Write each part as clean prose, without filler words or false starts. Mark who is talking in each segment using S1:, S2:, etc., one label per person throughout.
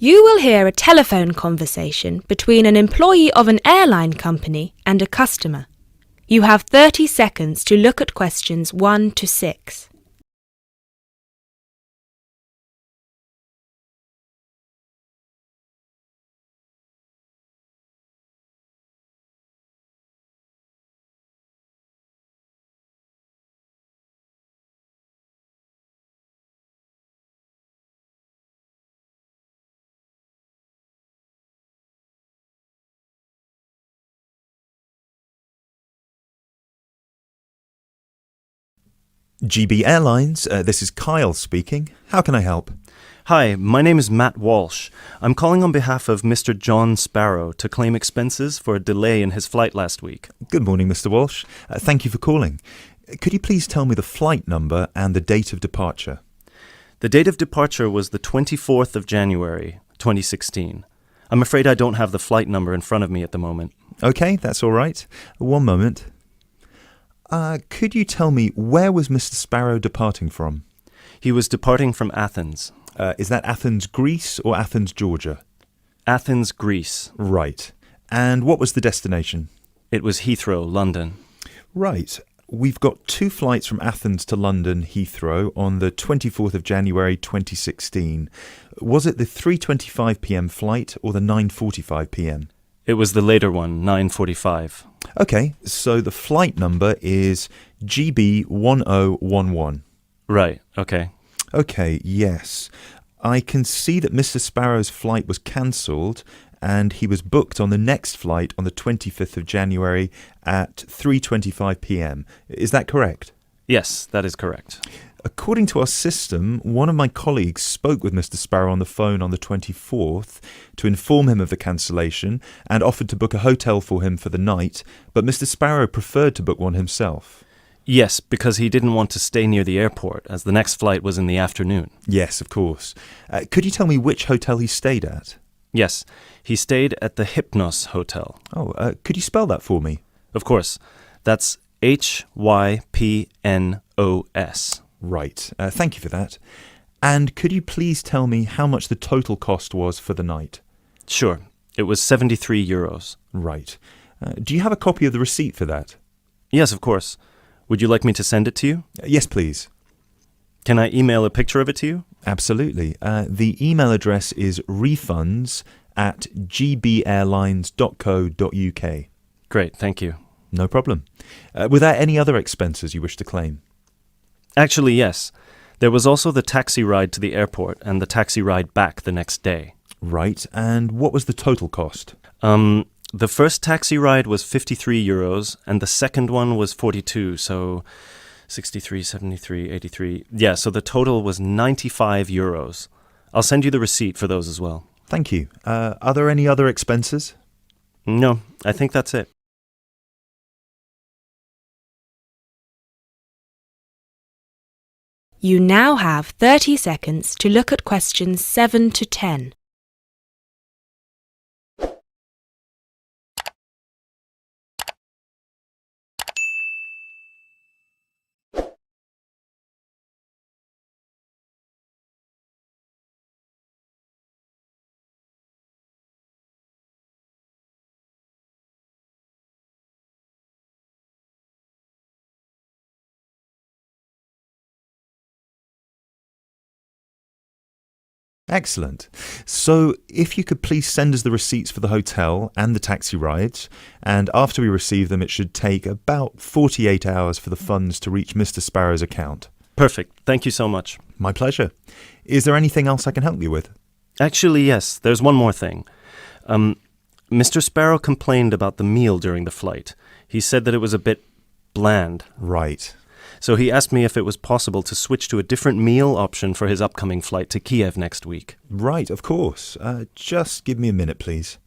S1: You will hear a telephone conversation between an employee of an airline company and a customer. You have 30 seconds to look at questions 1 to 6.
S2: GB Airlines, this is Kyle speaking. How can I help?
S3: Hi, my name is Matt Walsh. I'm calling on behalf of Mr. John Sparrow to claim expenses for a delay in his flight last week.
S2: Good morning, Mr. Walsh. Thank you for calling. Could you please tell me the flight number and the date of departure?
S3: The date of departure was the 24th of January, 2016. I'm afraid I don't have the flight number in front of me at the moment.
S2: Okay, that's all right. One moment. Could you tell me where was Mr. Sparrow departing from?
S3: He was departing from Athens.
S2: Is that Athens, Greece or Athens, Georgia?
S3: Athens, Greece.
S2: Right. And what was the destination?
S3: It was Heathrow, London.
S2: Right. We've got 2 flights from Athens to London Heathrow on the 24th of January 2016. Was it the 3:25 p.m. flight or the 9:45 p.m.?
S3: It was the later one, 9:45.
S2: Okay, so the flight number is GB1011.
S3: Right, okay.
S2: Okay, yes. I can see that Mr. Sparrow's flight was cancelled and he was booked on the next flight on the 25th of January at 3:25 p.m. Is that correct?
S3: Yes, that is correct.
S2: According to our system, one of my colleagues spoke with Mr. Sparrow on the phone on the 24th to inform him of the cancellation and offered to book a hotel for him for the night, but Mr. Sparrow preferred to book one himself.
S3: Yes, because he didn't want to stay near the airport, as the next flight was in the afternoon.
S2: Yes, of course. Could you tell me which hotel he stayed at?
S3: Yes, he stayed at the Hypnos Hotel.
S2: Oh, could you spell that for me?
S3: Of course. That's Hypnos.
S2: Right. Thank you for that. And could you please tell me how much the total cost was for the night?
S3: Sure. It was 73 euros.
S2: Right. Do you have a copy of the receipt for that?
S3: Yes, of course. Would you like me to send it to you?
S2: Yes, please.
S3: Can I email a picture of it to you?
S2: Absolutely. The email address is refunds@gbairlines.co.uk.
S3: Great, thank you.
S2: No problem. Were there any other expenses you wish to claim?
S3: Actually, yes. There was also the taxi ride to the airport and the taxi ride back the next day.
S2: Right. And what was the total cost?
S3: The first taxi ride was 53 euros and the second one was 42, so 63, 73, 83. Yeah, so the total was 95 euros. I'll send you the receipt for those as well.
S2: Thank you. Are there any other expenses?
S3: No, I think that's it.
S1: You now have 30 seconds to look at questions 7 to 10.
S2: Excellent. So if you could please send us the receipts for the hotel and the taxi rides, and after we receive them, it should take about 48 hours for the funds to reach Mr. Sparrow's account.
S3: Perfect. Thank you so much.
S2: My pleasure. Is there anything else I can help you with?
S3: Actually, yes. There's one more thing. Mr. Sparrow complained about the meal during the flight. He said that it was a bit bland.
S2: Right.
S3: So he asked me if it was possible to switch to a different meal option for his upcoming flight to Kiev next week.
S2: Right, of course. Just give me a minute, please.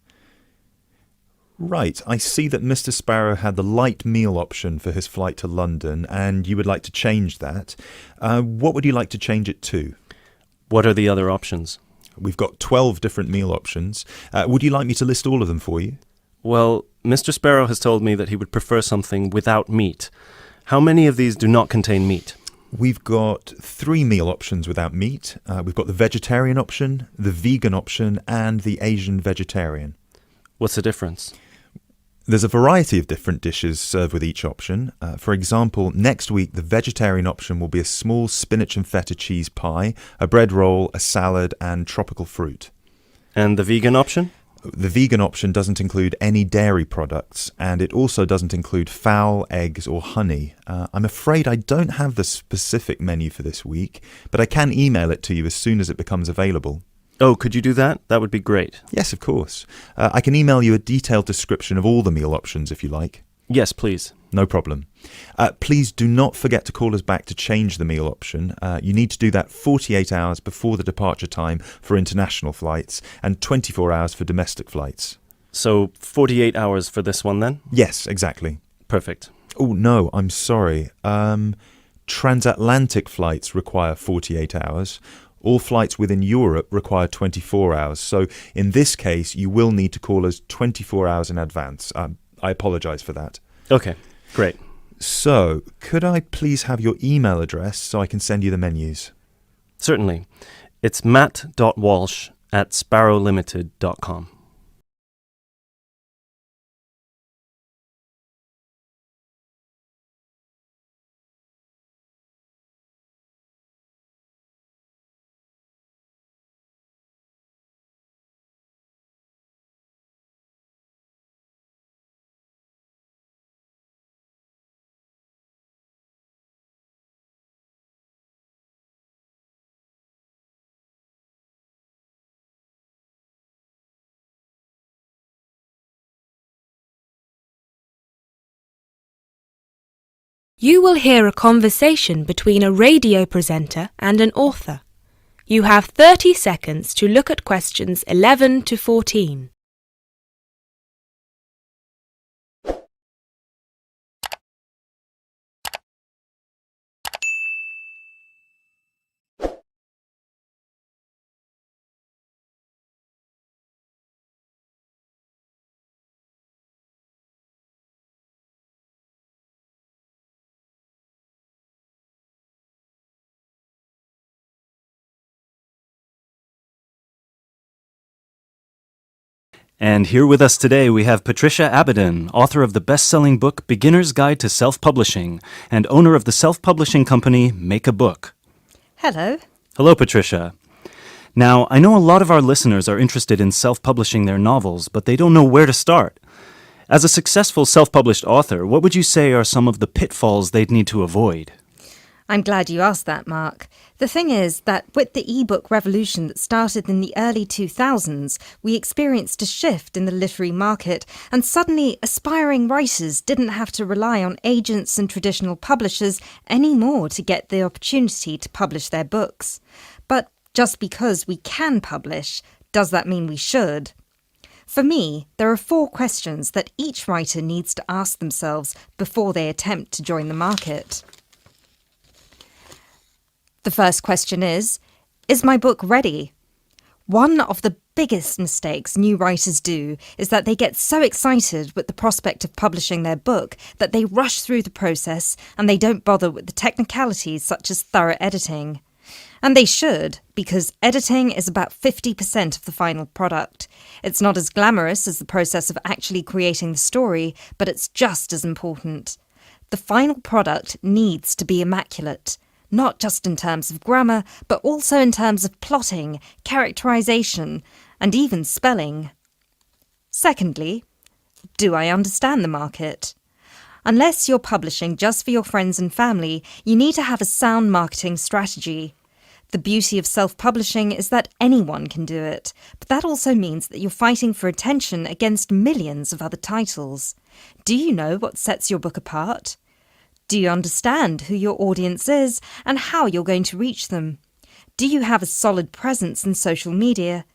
S2: Right, I see that Mr. Sparrow had the light meal option for his flight to London, and you would like to change that. What would you like to change it to?
S3: What are the other options?
S2: We've got 12 different meal options. Would you like me to list all of them for you?
S3: Well, Mr. Sparrow has told me that he would prefer something without meat. How many of these do not contain meat?
S2: We've got 3 meal options without meat. We've got the vegetarian option, the vegan option, and the Asian vegetarian.
S3: What's the difference?
S2: There's a variety of different dishes served with each option. For example, next week the vegetarian option will be a small spinach and feta cheese pie, a bread roll, a salad, and tropical fruit.
S3: And the vegan option?
S2: The vegan option doesn't include any dairy products, and it also doesn't include fowl, eggs, or honey. I'm afraid I don't have the specific menu for this week, but I can email it to you as soon as it becomes available.
S3: Oh, could you do that? That would be great.
S2: Yes, of course. I can email you a detailed description of all the meal options if you like.
S3: Yes, please.
S2: No problem. Please do not forget to call us back to change the meal option. You need to do that 48 hours before the departure time for international flights and 24 hours for domestic flights.
S3: So 48 hours for this one then?
S2: Yes, exactly.
S3: Perfect.
S2: Oh, no, I'm sorry. Transatlantic flights require 48 hours. All flights within Europe require 24 hours. So in this case, you will need to call us 24 hours in advance. I apologize for that.
S3: Okay, great.
S2: So, could I please have your email address so I can send you the menus?
S3: Certainly. It's matt.walsh@sparrowlimited.com.
S1: You will hear a conversation between a radio presenter and an author. You have 30 seconds to look at questions 11 to 14.
S4: And here with us today we have Patricia Abadan, author of the best-selling book Beginner's Guide to Self-Publishing and owner of the self-publishing company Make a Book.
S5: Hello.
S4: Hello, Patricia. Now, I know a lot of our listeners are interested in self-publishing their novels, but they don't know where to start. As a successful self-published author, what would you say are some of the pitfalls they'd need to avoid?
S5: I'm glad you asked that, Mark. The thing is that with the e-book revolution that started in the early 2000s, we experienced a shift in the literary market, and suddenly aspiring writers didn't have to rely on agents and traditional publishers anymore to get the opportunity to publish their books. But just because we can publish, does that mean we should? For me, there are 4 questions that each writer needs to ask themselves before they attempt to join the market. The first question is my book ready? One of the biggest mistakes new writers do is that they get so excited with the prospect of publishing their book that they rush through the process and they don't bother with the technicalities such as thorough editing. And they should, because editing is about 50% of the final product. It's not as glamorous as the process of actually creating the story, but it's just as important. The final product needs to be immaculate. Not just in terms of grammar, but also in terms of plotting, characterization, and even spelling. Secondly, do I understand the market? Unless you're publishing just for your friends and family, you need to have a sound marketing strategy. The beauty of self-publishing is that anyone can do it, but that also means that you're fighting for attention against millions of other titles. Do you know what sets your book apart? Do you understand who your audience is and how you're going to reach them? Do you have a solid presence in social media?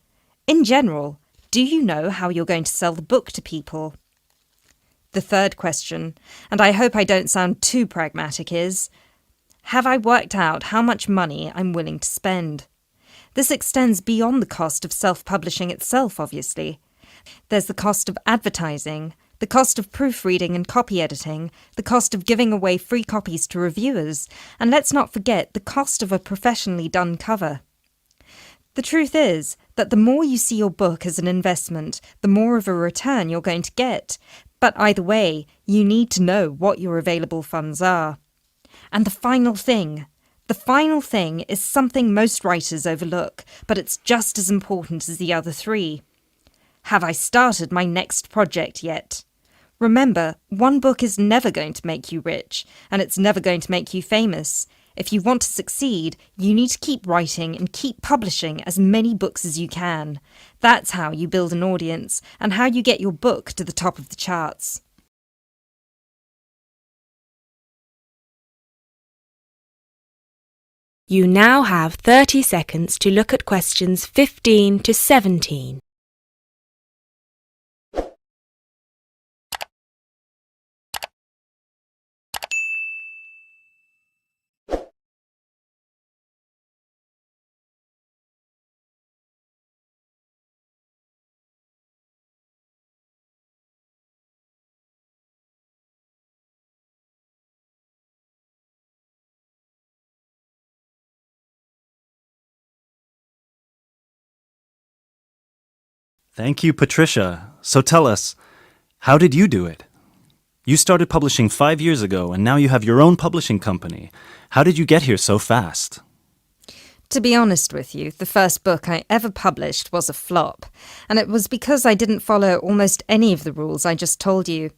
S5: In general, do you know how you're going to sell the book to people? The third question, and I hope I don't sound too pragmatic, is, have I worked out how much money I'm willing to spend? This extends beyond the cost of self-publishing itself, obviously. There's the cost of advertising, the cost of proofreading and copy editing, the cost of giving away free copies to reviewers, and let's not forget the cost of a professionally done cover. The truth is that the more you see your book as an investment, the more of a return you're going to get. But either way, you need to know what your available funds are. And the final thing is something most writers overlook, but it's just as important as the other three. Have I started my next project yet? Remember, one book is never going to make you rich, and it's never going to make you famous. If you want to succeed, you need to keep writing and keep publishing as many books as you can. That's how you build an audience, and how you get your book to the top of the charts.
S1: You now have 30 seconds to look at questions 15 to 17.
S4: Thank you, Patricia. So tell us, how did you do it? You started publishing 5 years ago, and now you have your own publishing company. How did you get here so fast?
S5: To be honest with you, the first book I ever published was a flop, and it was because I didn't follow almost any of the rules I just told you.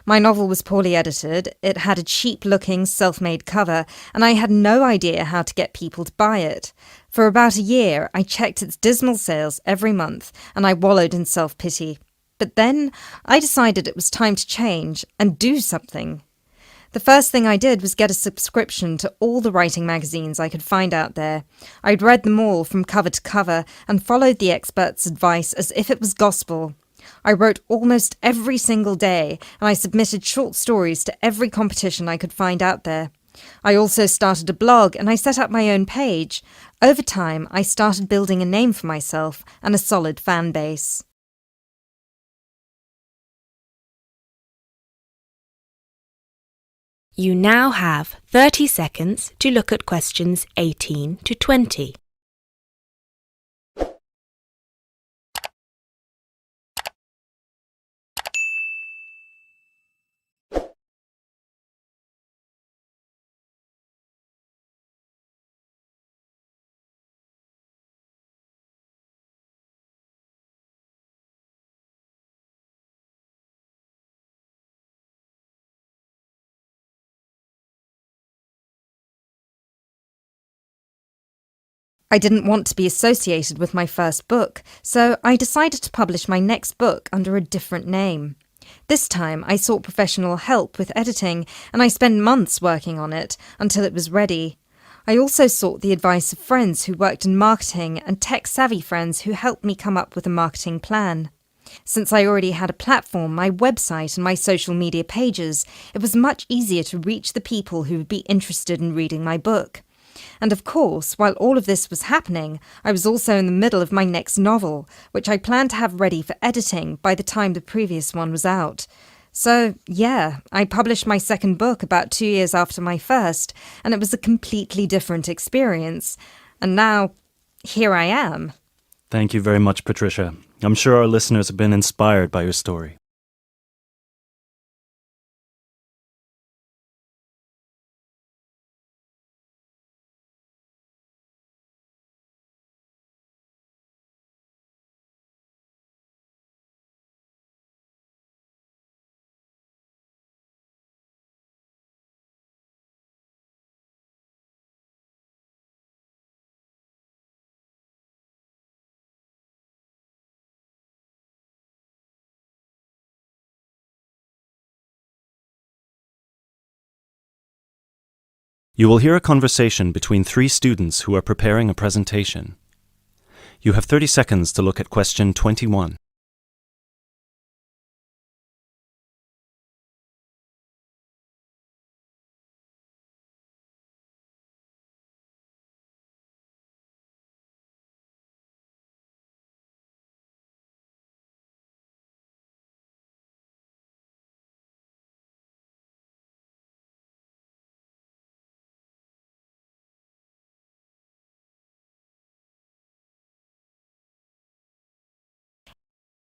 S5: My novel was poorly edited, it had a cheap-looking, self-made cover, and I had no idea how to get people to buy it. For about a year, I checked its dismal sales every month, and I wallowed in self-pity. But then, I decided it was time to change and do something. The first thing I did was get a subscription to all the writing magazines I could find out there. I'd read them all from cover to cover and followed the experts' advice as if it was gospel. I wrote almost every single day, and I submitted short stories to every competition I could find out there. I also started a blog and I set up my own page. Over time, I started building a name for myself and a solid fan base.
S1: You now have 30 seconds to look at questions 18 to 20.
S5: I didn't want to be associated with my first book, so I decided to publish my next book under a different name. This time I sought professional help with editing, and I spent months working on it until it was ready. I also sought the advice of friends who worked in marketing and tech-savvy friends who helped me come up with a marketing plan. Since I already had a platform, my website and my social media pages, it was much easier to reach the people who would be interested in reading my book. And of course, while all of this was happening, I was also in the middle of my next novel, which I planned to have ready for editing by the time the previous one was out. So, yeah, I published my second book about 2 years after my first, and it was a completely different experience. And now, here I am.
S4: Thank you very much, Patricia. I'm sure our listeners have been inspired by your story. You will hear a conversation between 3 students who are preparing a presentation. You have 30 seconds to look at question 21.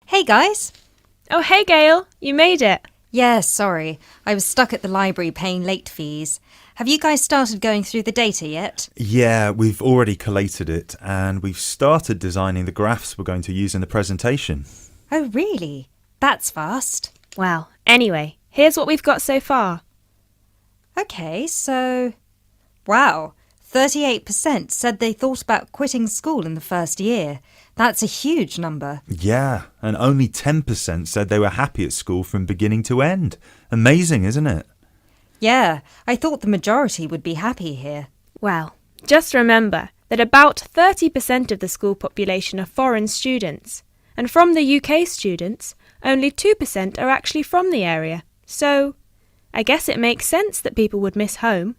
S5: Hey guys!
S1: Oh, hey Gail, you made it.
S5: Yeah, sorry. I was stuck at the library paying late fees. Have you guys started going through the data yet?
S2: Yeah, we've already collated it and we've started designing the graphs we're going to use in the presentation.
S5: Oh, really? That's fast.
S1: Well, anyway, here's what we've got so far.
S5: Okay, so... Wow, 38% said they thought about quitting school in the first year. That's a huge number.
S2: Yeah, and only 10% said they were happy at school from beginning to end. Amazing, isn't it?
S5: Yeah, I thought the majority would be happy here.
S1: Well, just remember that about 30% of the school population are foreign students, and from the UK students, only 2% are actually from the area. So, I guess it makes sense that people would miss home.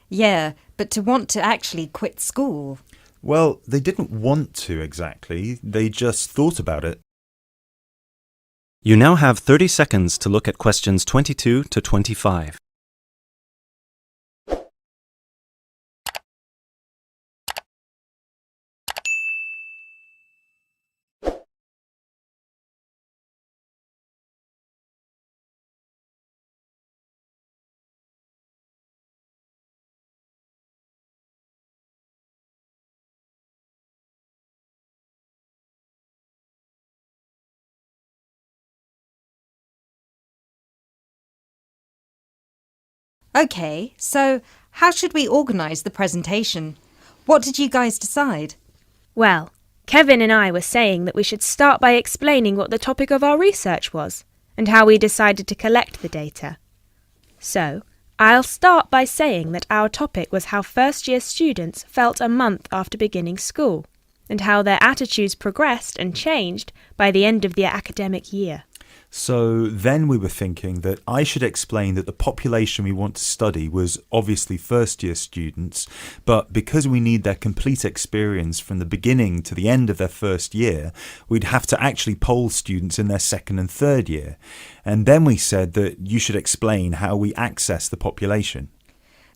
S5: Yeah, but to want to actually quit school...
S2: Well, they didn't want to exactly, they just thought about it.
S3: You now have 30 seconds to look at questions 22 to 25.
S5: Okay, so how should we organise the presentation? What did you guys decide?
S1: Well, Kevin and I were saying that we should start by explaining what the topic of our research was and how we decided to collect the data. So, I'll start by saying that our topic was how first-year students felt a month after beginning school and how their attitudes progressed and changed by the end of the academic year.
S2: So then we were thinking that I should explain that the population we want to study was obviously first-year students, but because we need their complete experience from the beginning to the end of their first year, we'd have to actually poll students in their second and third year. And then we said that you should explain how we access the population.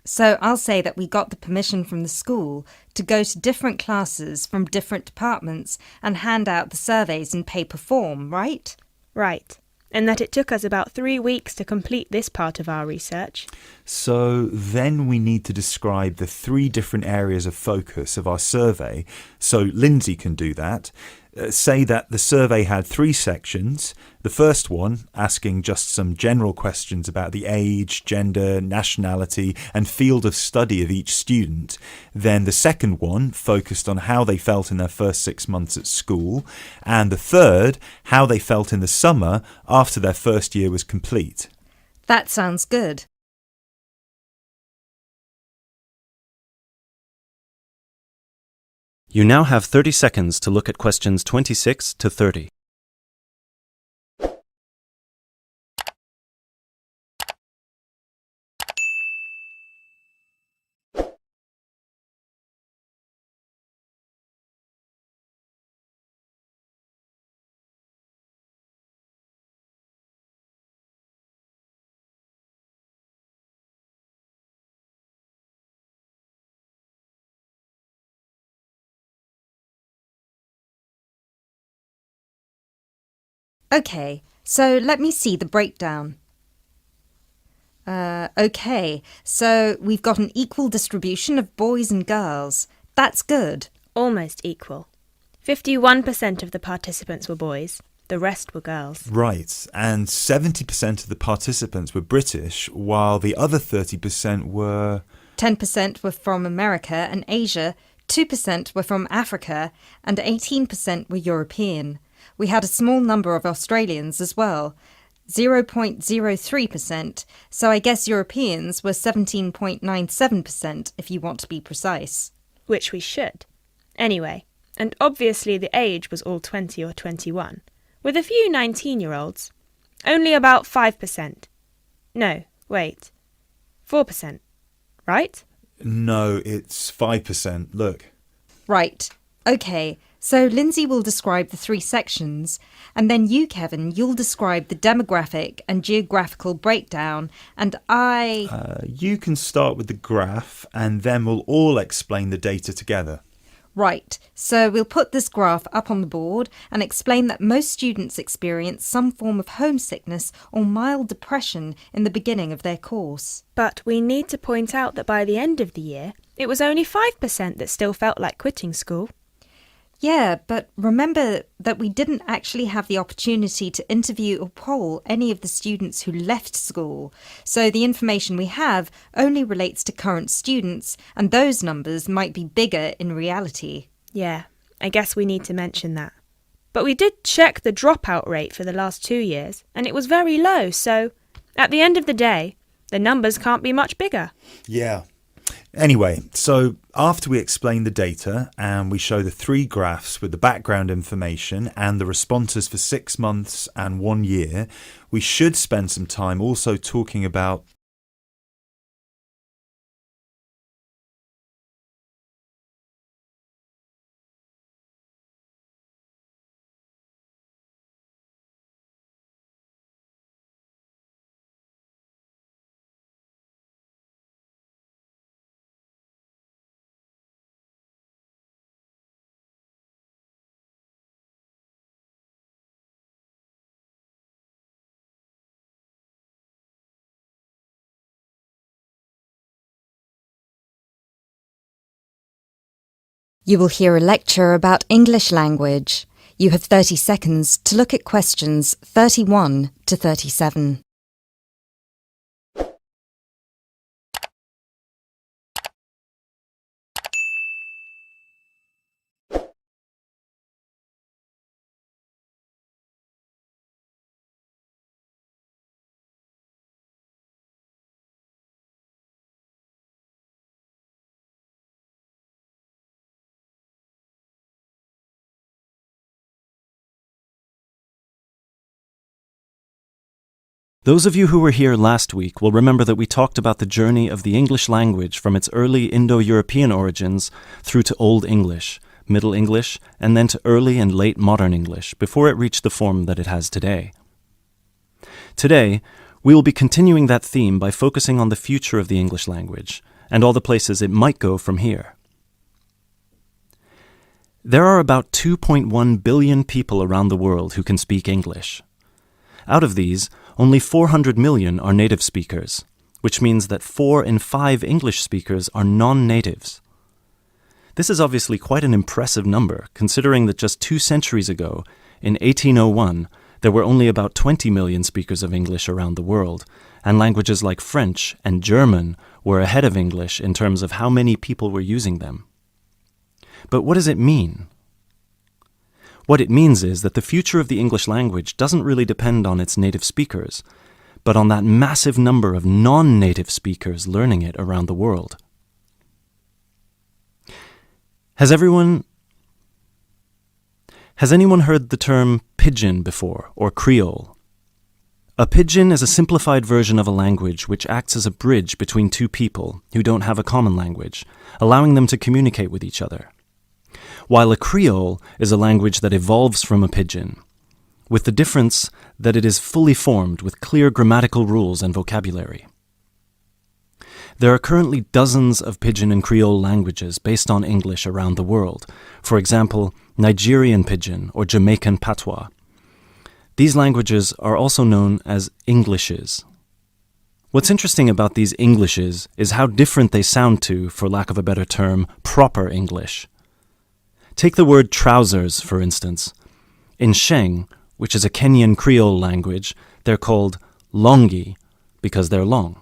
S5: So I'll say that we got the permission from the school to go to different classes from different departments and hand out the surveys in paper form, right?
S1: Right. And that it took us about 3 weeks to complete this part of our research.
S2: So then we need to describe the 3 different areas of focus of our survey. So Lindsay can do that. Say that the survey had 3 sections. The first one asking just some general questions about the age, gender, nationality and field of study of each student. Then the second one focused on how they felt in their first 6 months at school. And the third, how they felt in the summer after their first year was complete.
S5: That sounds good.
S3: You now have 30 seconds to look at questions 26 to 30.
S5: Okay, so let me see the breakdown. Okay, so we've got an equal distribution of boys and girls. That's good.
S1: Almost equal. 51% of the participants were boys, the rest were girls.
S2: Right, and 70% of the participants were British, while the other 30% were...
S5: 10% were from America and Asia, 2% were from Africa, and 18% were European. We had a small number of Australians as well, 0.03%, so I guess Europeans were 17.97% if you want to be precise.
S1: Which we should. Anyway, and obviously the age was all 20 or 21, with a few 19-year-olds. Only about 5%. No, wait. 4%. Right?
S2: No, it's 5%. Look.
S5: Right. Okay, so Lindsay will describe the 3 sections, and then you, Kevin, you'll describe the demographic and geographical breakdown, and
S2: You can start with the graph, and then we'll all explain the data together.
S5: Right, so we'll put this graph up on the board and explain that most students experience some form of homesickness or mild depression in the beginning of their course.
S1: But we need to point out that by the end of the year, it was only 5% that still felt like quitting school.
S5: Yeah, but remember that we didn't actually have the opportunity to interview or poll any of the students who left school. So the information we have only relates to current students, and those numbers might be bigger in reality.
S1: Yeah, I guess we need to mention that. But we did check the dropout rate for the last 2 years, and it was very low, so at the end of the day, the numbers can't be much bigger.
S2: Yeah. Anyway, so after we explain the data and we show the 3 graphs with the background information and the responses for 6 months and 1 year, we should spend some time also talking about
S5: You will hear a lecture about English language. You have 30 seconds to look at questions 31 to 37.
S4: Those of you who were here last week will remember that we talked about the journey of the English language from its early Indo-European origins through to Old English, Middle English, and then to early and late modern English before it reached the form that it has today. Today, we will be continuing that theme by focusing on the future of the English language and all the places it might go from here. There are about 2.1 billion people around the world who can speak English. Out of these, only 400 million are native speakers, which means that 4 in 5 English speakers are non-natives. This is obviously quite an impressive number, considering that just 2 centuries ago, in 1801, there were only about 20 million speakers of English around the world, and languages like French and German were ahead of English in terms of how many people were using them. But what does it mean? What it means is that the future of the English language doesn't really depend on its native speakers, but on that massive number of non-native speakers learning it around the world. Has anyone heard the term pidgin before, or Creole? A pidgin is a simplified version of a language which acts as a bridge between 2 people who don't have a common language, allowing them to communicate with each other. While a Creole is a language that evolves from a pidgin, with the difference that it is fully formed with clear grammatical rules and vocabulary. There are currently dozens of Pidgin and Creole languages based on English around the world, for example, Nigerian Pidgin or Jamaican Patois. These languages are also known as Englishes. What's interesting about these Englishes is how different they sound to, for lack of a better term, proper English. Take the word trousers, for instance. In Sheng, which is a Kenyan Creole language, they're called longi because they're long.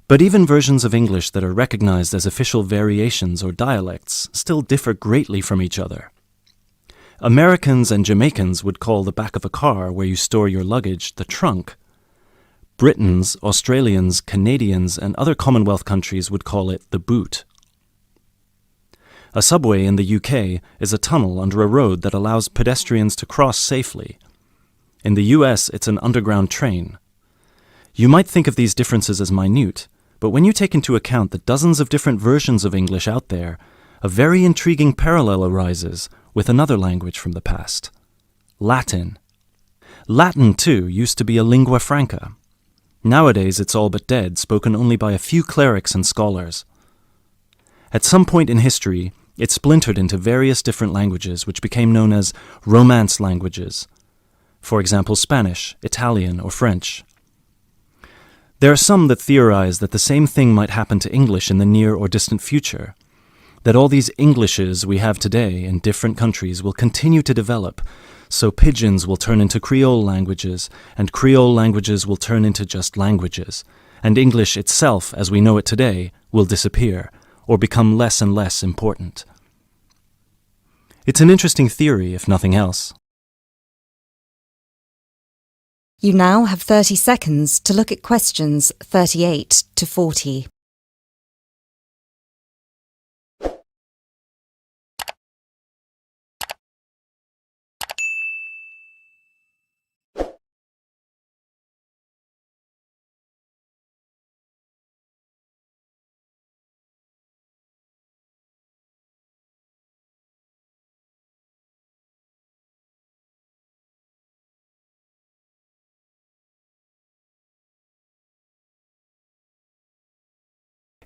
S4: But even versions of English that are recognized as official variations or dialects still differ greatly from each other. Americans and Jamaicans would call the back of a car where you store your luggage the trunk. Britons, Australians, Canadians, and other Commonwealth countries would call it the boot. A subway in the UK is a tunnel under a road that allows pedestrians to cross safely. In the US, it's an underground train. You might think of these differences as minute, but when you take into account the dozens of different versions of English out there, a very intriguing parallel arises with another language from the past, Latin. Latin, too, used to be a lingua franca. Nowadays, it's all but dead, spoken only by a few clerics and scholars. At some point in history, it splintered into various different languages which became known as Romance languages. For example, Spanish, Italian, or French. There are some that theorize that the same thing might happen to English in the near or distant future, that all these Englishes we have today in different countries will continue to develop, so pidgins will turn into Creole languages, and Creole languages will turn into just languages, and English itself, as we know it today, will disappear, or become less and less important. It's an interesting theory, if nothing else.
S5: You now have 30 seconds to look at questions 38 to 40.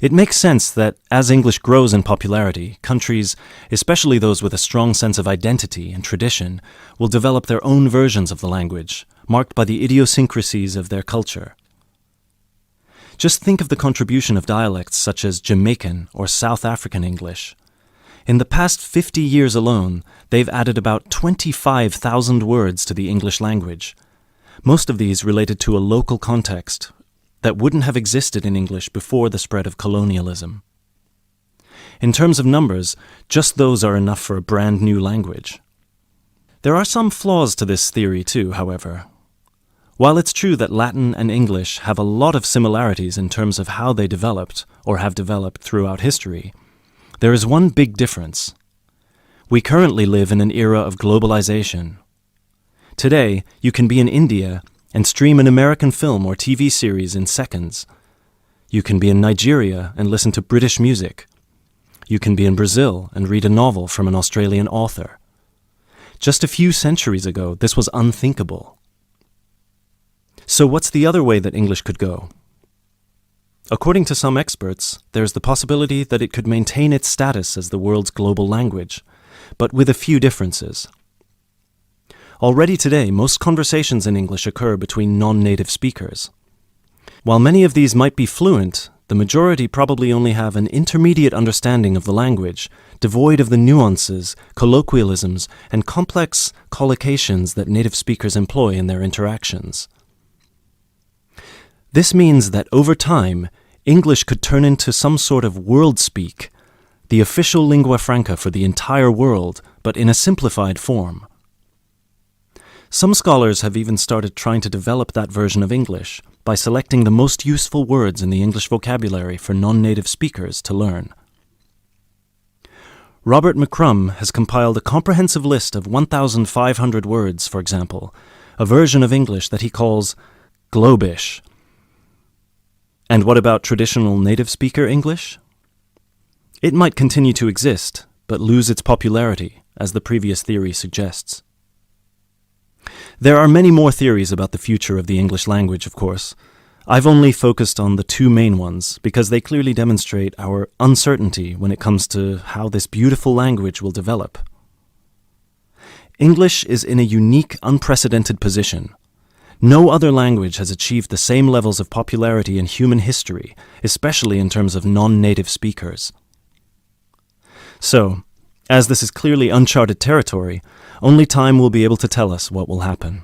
S4: It makes sense that as English grows in popularity, countries, especially those with a strong sense of identity and tradition, will develop their own versions of the language, marked by the idiosyncrasies of their culture. Just think of the contribution of dialects such as Jamaican or South African English. In the past 50 years alone, they've added about 25,000 words to the English language. Most of these related to a local context that wouldn't have existed in English before the spread of colonialism. In terms of numbers, just those are enough for a brand new language. There are some flaws to this theory too, however. While it's true that Latin and English have a lot of similarities in terms of how they developed, or have developed throughout history, there is one big difference. We currently live in an era of globalization. Today, you can be in India and stream an American film or TV series in seconds. You can be in Nigeria and listen to British music. You can be in Brazil and read a novel from an Australian author. Just a few centuries ago, this was unthinkable. So what's the other way that English could go? According to some experts, there's the possibility that it could maintain its status as the world's global language, but with a few differences. Already today, most conversations in English occur between non-native speakers. While many of these might be fluent, the majority probably only have an intermediate understanding of the language, devoid of the nuances, colloquialisms, and complex collocations that native speakers employ in their interactions. This means that over time, English could turn into some sort of world speak, the official lingua franca for the entire world, but in a simplified form. Some scholars have even started trying to develop that version of English by selecting the most useful words in the English vocabulary for non-native speakers to learn. Robert McCrum has compiled a comprehensive list of 1,500 words, for example, a version of English that he calls Globish. And what about traditional native speaker English? It might continue to exist, but lose its popularity, as the previous theory suggests. There are many more theories about the future of the English language, of course. I've only focused on the two main ones because they clearly demonstrate our uncertainty when it comes to how this beautiful language will develop. English is in a unique, unprecedented position. No other language has achieved the same levels of popularity in human history, especially in terms of non-native speakers. So, as this is clearly uncharted territory, only time will be able to tell us what will happen.